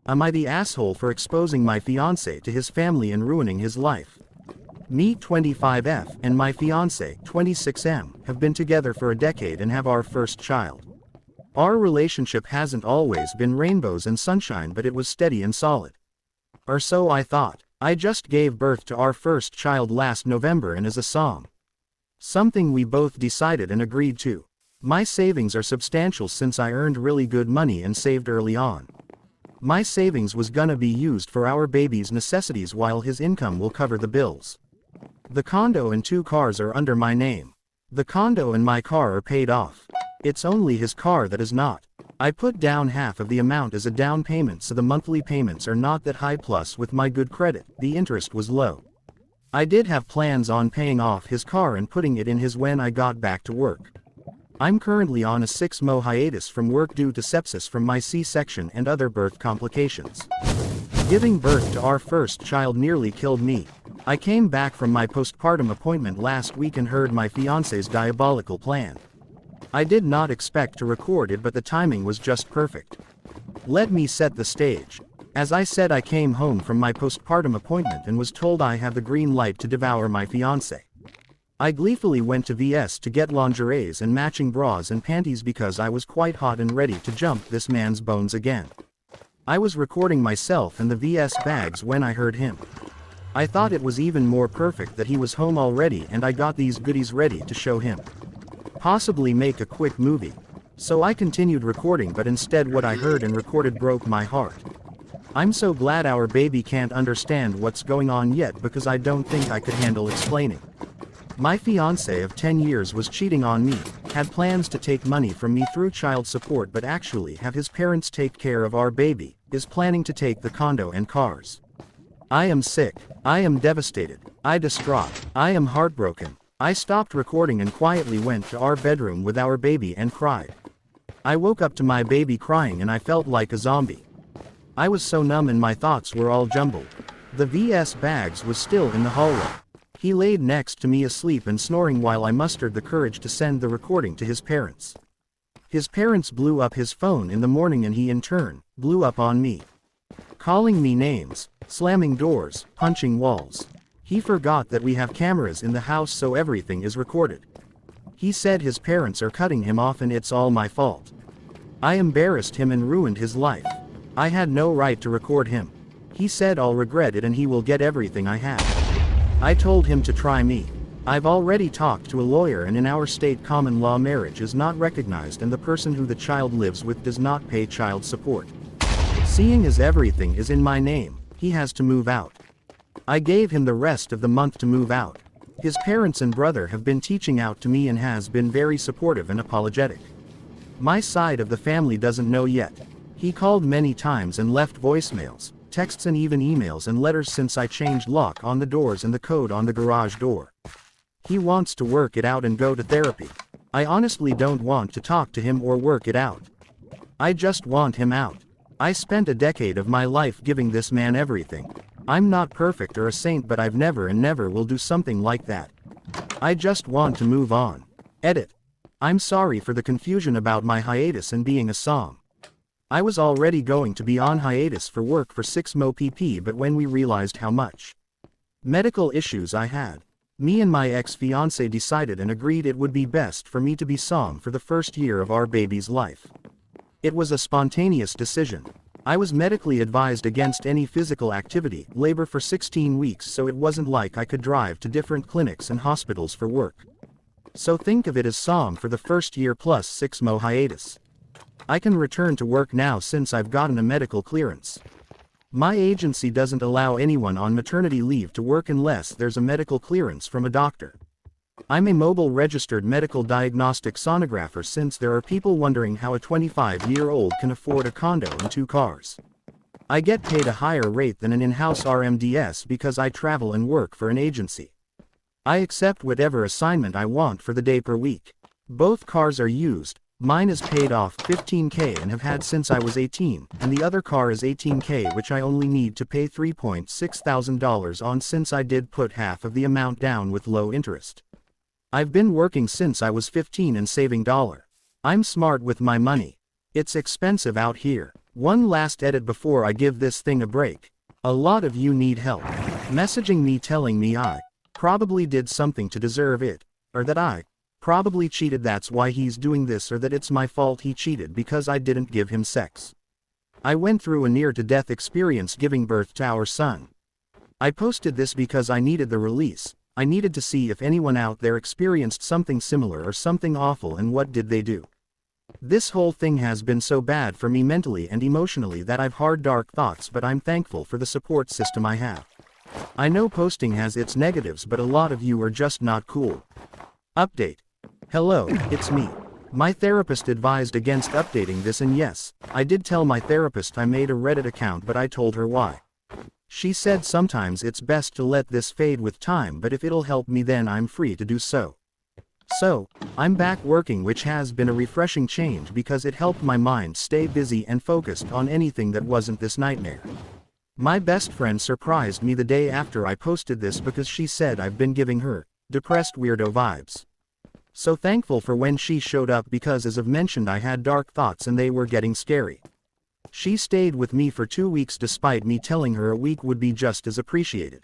Am I the asshole for exposing my fiancé to his family and ruining his life? Me 25F and my fiancé 26M have been together for a decade and have our first child. Our relationship hasn't always been rainbows and sunshine, but it was steady and solid. Or so I thought. I just gave birth to our first child last November and is a song. Something we both decided and agreed to. My savings are substantial since I earned really good money and saved early on. My savings was gonna be used for our baby's necessities while his income will cover the bills. The condo and 2 cars are under my name. The condo and my car are paid off. It's only his car that is not. I put down half of the amount as a down payment so the monthly payments are not that high, plus with my good credit, the interest was low. I did have plans on paying off his car and putting it in his when I got back to work. I'm currently on a 6-month hiatus from work due to sepsis from my C-section and other birth complications. Giving birth to our first child nearly killed me. I came back from my postpartum appointment last week and heard my fiancé's diabolical plan. I did not expect to record it, but the timing was just perfect. Let me set the stage. As I said, I came home from my postpartum appointment and was told I have the green light to devour my fiancé. I gleefully went to VS to get lingeries and matching bras and panties because I was quite hot and ready to jump this man's bones again. I was recording myself in the VS bags when I heard him. I thought it was even more perfect that he was home already and I got these goodies ready to show him. Possibly make a quick movie. So I continued recording, but instead what I heard and recorded broke my heart. I'm so glad our baby can't understand what's going on yet because I don't think I could handle explaining. My fiancé of 10 years was cheating on me, had plans to take money from me through child support but actually have his parents take care of our baby, is planning to take the condo and cars. I am sick. I am devastated. I distraught. I am heartbroken. I stopped recording and quietly went to our bedroom with our baby and cried. I woke up to my baby crying and I felt like a zombie. I was so numb and my thoughts were all jumbled. The VS bags was still in the hallway. He laid next to me asleep and snoring while I mustered the courage to send the recording to his parents. His parents blew up his phone in the morning and he in turn blew up on me. Calling me names, slamming doors, punching walls. He forgot that we have cameras in the house so everything is recorded. He said his parents are cutting him off and it's all my fault. I embarrassed him and ruined his life. I had no right to record him. He said I'll regret it and he will get everything I have. I told him to try me. I've already talked to a lawyer and in our state common law marriage is not recognized and the person who the child lives with does not pay child support. Seeing as everything is in my name, he has to move out. I gave him the rest of the month to move out. His parents and brother have been teaching out to me and has been very supportive and apologetic. My side of the family doesn't know yet. He called many times and left voicemails, texts and even emails and letters since I changed lock on the doors and the code on the garage door. He wants to work it out and go to therapy. I honestly don't want to talk to him or work it out. I just want him out. I spent a decade of my life giving this man everything. I'm not perfect or a saint, but I've never and never will do something like that. I just want to move on. Edit. I'm sorry for the confusion about my hiatus and being a song. I was already going to be on hiatus for work for 6 months pp, but when we realized how much medical issues I had, me and my ex-fiancé decided and agreed it would be best for me to be song for the first year of our baby's life. It was a spontaneous decision. I was medically advised against any physical activity, labor for 16 weeks, so it wasn't like I could drive to different clinics and hospitals for work. So think of it as song for the first year plus 6 month hiatus. I can return to work now since I've gotten a medical clearance. My agency doesn't allow anyone on maternity leave to work unless there's a medical clearance from a doctor. I'm a mobile registered medical diagnostic sonographer since there are people wondering how a 25-year-old can afford a condo and 2 cars. I get paid a higher rate than an in-house RMDS because I travel and work for an agency. I accept whatever assignment I want for the day per week. Both cars are used. Mine is paid off $15K and have had since I was 18, and the other car is $18K, which I only need to pay $3,600 on since I did put half of the amount down with low interest. I've been working since I was 15 and saving $. I'm smart with my money. It's expensive out here. One last edit before I give this thing a break. A lot of you need help. Messaging me telling me I probably did something to deserve it, or that I probably cheated, that's why he's doing this, or that it's my fault he cheated because I didn't give him sex. I went through a near-to-death experience giving birth to our son. I posted this because I needed the release. I needed to see if anyone out there experienced something similar or something awful, and what did they do. This whole thing has been so bad for me mentally and emotionally that I've hard dark thoughts, but I'm thankful for the support system I have. I know posting has its negatives, but a lot of you are just not cool. Update. Hello, it's me. My therapist advised against updating this, and yes, I did tell my therapist I made a Reddit account, but I told her why. She said sometimes it's best to let this fade with time, but if it'll help me then I'm free to do so. So, I'm back working, which has been a refreshing change because it helped my mind stay busy and focused on anything that wasn't this nightmare. My best friend surprised me the day after I posted this because she said I've been giving her depressed weirdo vibes. So thankful for when she showed up, because as I've mentioned I had dark thoughts and they were getting scary. She stayed with me for 2 weeks despite me telling her a week would be just as appreciated.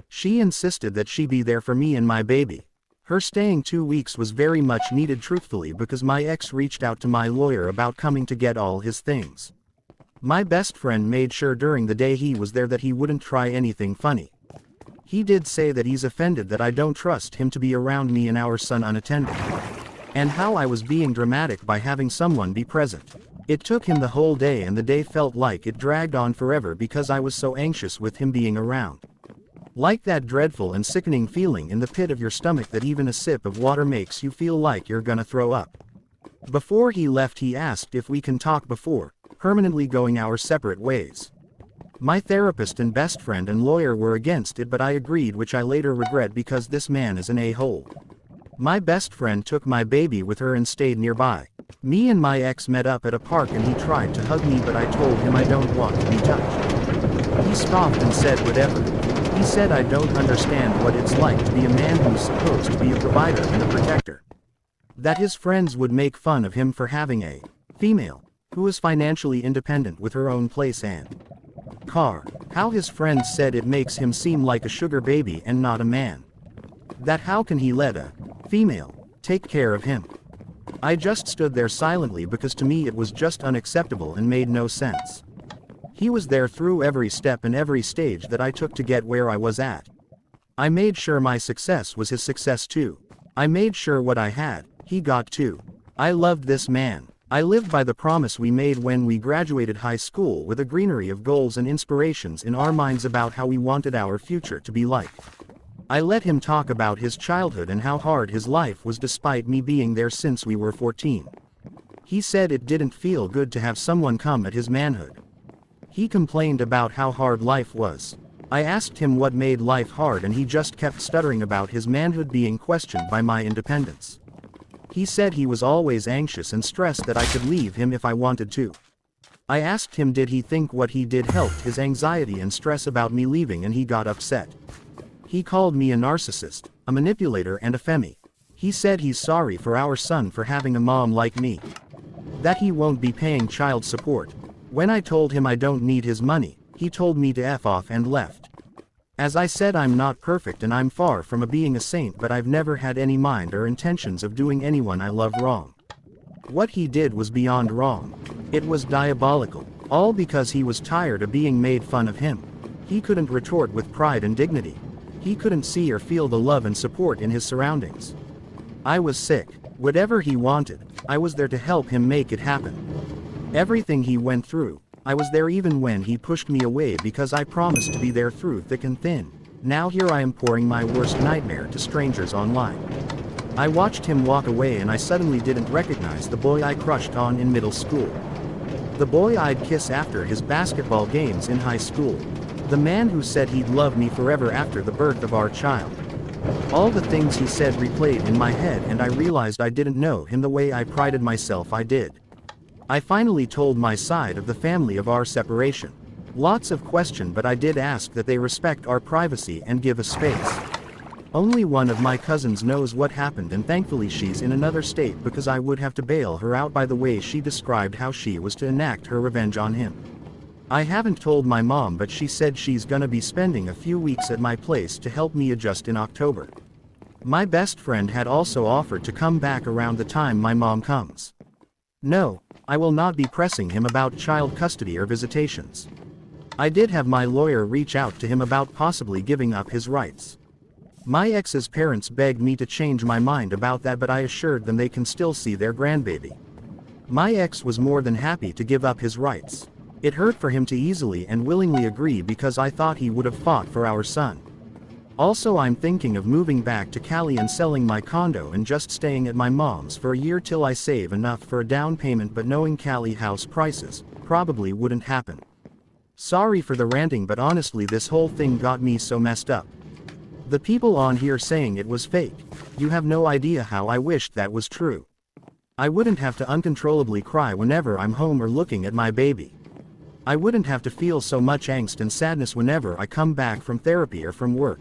She insisted that she be there for me and my baby. Her staying 2 weeks was very much needed, truthfully, because my ex reached out to my lawyer about coming to get all his things. My best friend made sure during the day he was there that he wouldn't try anything funny. He did say that he's offended that I don't trust him to be around me and our son unattended. And how I was being dramatic by having someone be present. It took him the whole day, and the day felt like it dragged on forever because I was so anxious with him being around. Like that dreadful and sickening feeling in the pit of your stomach that even a sip of water makes you feel like you're gonna throw up. Before he left he asked if we can talk before permanently going our separate ways. My therapist and best friend and lawyer were against it, but I agreed, which I later regret because this man is an a-hole. My best friend took my baby with her and stayed nearby. Me and my ex met up at a park and he tried to hug me, but I told him I don't want to be touched. He scoffed and said whatever. He said I don't understand what it's like to be a man who's supposed to be a provider and a protector. That his friends would make fun of him for having a female who is financially independent with her own place and car. How his friends said it makes him seem like a sugar baby and not a man. That how can he let a female take care of him? I just stood there silently because to me it was just unacceptable and made no sense. He was there through every step and every stage that I took to get where I was at. I made sure my success was his success too. I made sure what I had, he got too. I loved this man. I lived by the promise we made when we graduated high school, with a greenery of goals and inspirations in our minds about how we wanted our future to be like. I let him talk about his childhood and how hard his life was despite me being there since we were 14. He said it didn't feel good to have someone come at his manhood. He complained about how hard life was. I asked him what made life hard and he just kept stuttering about his manhood being questioned by my independence. He said he was always anxious and stressed that I could leave him if I wanted to. I asked him did he think what he did helped his anxiety and stress about me leaving, and he got upset. He called me a narcissist, a manipulator and a femi. He said he's sorry for our son for having a mom like me. That he won't be paying child support. When I told him I don't need his money, he told me to F off and left. As I said, I'm not perfect and I'm far from being a saint, but I've never had any mind or intentions of doing anyone I love wrong. What he did was beyond wrong. It was diabolical. All because he was tired of being made fun of him. He couldn't retort with pride and dignity. He couldn't see or feel the love and support in his surroundings. I was sick. Whatever he wanted, I was there to help him make it happen. Everything he went through, I was there, even when he pushed me away because I promised to be there through thick and thin. Now here I am pouring my worst nightmare to strangers online. I watched him walk away and I suddenly didn't recognize the boy I crushed on in middle school. The boy I'd kiss after his basketball games in high school. The man who said he'd love me forever after the birth of our child. All the things he said replayed in my head and I realized I didn't know him the way I prided myself I did. I finally told my side of the family of our separation. Lots of question, but I did ask that they respect our privacy and give us space. Only one of my cousins knows what happened, and thankfully she's in another state, because I would have to bail her out by the way she described how she was to enact her revenge on him. I haven't told my mom, but she said she's gonna be spending a few weeks at my place to help me adjust in October. My best friend had also offered to come back around the time my mom comes. No, I will not be pressing him about child custody or visitations. I did have my lawyer reach out to him about possibly giving up his rights. My ex's parents begged me to change my mind about that, but I assured them they can still see their grandbaby. My ex was more than happy to give up his rights. It hurt for him to easily and willingly agree, because I thought he would have fought for our son. Also, I'm thinking of moving back to Cali and selling my condo and just staying at my mom's for a year till I save enough for a down payment, but knowing Cali house prices, probably wouldn't happen. Sorry for the ranting, but honestly this whole thing got me so messed up. The people on here saying it was fake, you have no idea how I wished that was true. I wouldn't have to uncontrollably cry whenever I'm home or looking at my baby. I wouldn't have to feel so much angst and sadness whenever I come back from therapy or from work.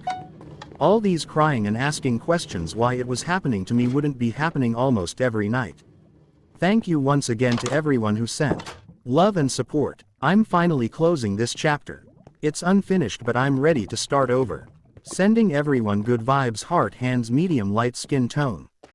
All these crying and asking questions why it was happening to me wouldn't be happening almost every night. Thank you once again to everyone who sent love and support. I'm finally closing this chapter. It's unfinished, but I'm ready to start over. Sending everyone good vibes, heart, hands, medium light skin tone.